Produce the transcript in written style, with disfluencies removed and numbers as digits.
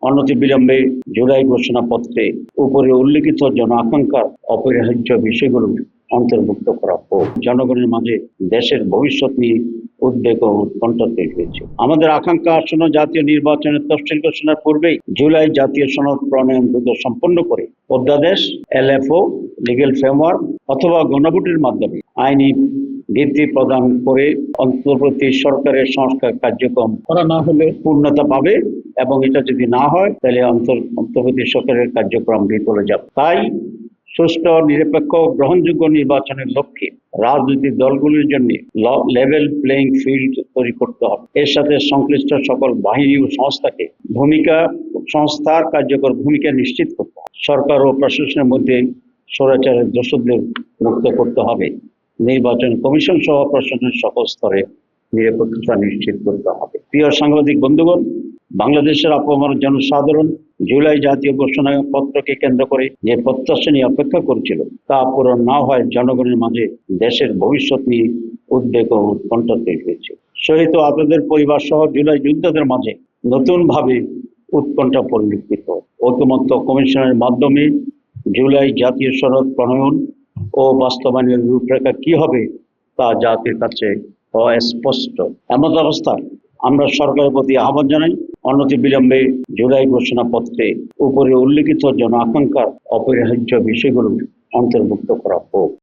অনতিবিলম্বে জুলাই ঘোষণাপত্রে উপরে উল্লেখিত জন আকাঙ্ক্ষার অপরিহার্য বিষয়গুলো অন্তর্ভুক্ত করা হোক। জনগণের মাঝে দেশের ভবিষ্যৎ নিয়ে উদ্বেগ ও উৎকণ্ঠা তৈরি হয়েছে। আমাদের আকাঙ্ক্ষা আসন্ন জাতীয় নির্বাচনের তফসিল ঘোষণার পূর্বেই জুলাই জাতীয় সনদ প্রণয়ন দ্রুত সম্পন্ন করে অধ্যাদেশ, এলএফও, লিগ্যাল ফ্রেমওয়ার্ক অথবা গণভোটের মাধ্যমে আইনি ভিত্তি প্রদান করে অন্তর্বর্তী সরকারের সংস্কার কার্যক্রম করা না হলে পূর্ণতা পাবে, এবং এটা যদি না হয় তাহলে অন্তর্বর্তী সরকারের কার্যক্রম বিফলে যাবে। তাই সুষ্ঠু, নিরপেক্ষ, গ্রহণযোগ্য নির্বাচনের লক্ষ্যে রাজনৈতিক দলগুলির জন্য লেভেল প্লেইং ফিল্ড তৈরি করতে হবে। এর সাথে সংশ্লিষ্ট সকল বাহিনী ও সংস্থার কার্যকর ভূমিকা নিশ্চিত করতে হবে। সরকার ও প্রশাসনের মধ্যে স্বৈরাচারের দোষদের মুক্ত করতে হবে। নির্বাচন কমিশন সহ প্রশাসনের সকল স্তরে নিরপেক্ষতা নিশ্চিত করতে হবে। প্রিয় সাংবাদিক বন্ধুগণ, বাংলাদেশের আপামর জনসাধারণ জুলাই জাতীয় ঘোষণাপত্রকে কেন্দ্র করে যে প্রত্যাশা নিয়ে অপেক্ষা করছিল তা পূরণ না হয় জনগণের মাঝে দেশের ভবিষ্যৎ নিয়ে উদ্বেগ ও উৎকণ্ঠা তৈরি হয়েছে। শহীদ ও আহতদের পরিবার সহ জুলাই যোদ্ধাদের মাঝে নতুন ভাবে উৎকণ্ঠা পরিলক্ষিত। ঐকমত্য কমিশনের মাধ্যমে জুলাই জাতীয় সনদ প্রণয়ন ও বাস্তবায়নের রূপরেখা কি হবে তা জাতির কাছে অস্পষ্ট। এমন অবস্থায় আমরা সরকারের প্রতি আহ্বান জানাই, অনতিবিলম্বে জুলাই ঘোষণাপত্রে উপরে উল্লেখিত জন আকাঙ্ক্ষার অপরিহার্য বিষয়গুলো অন্তর্ভুক্ত করা হোক।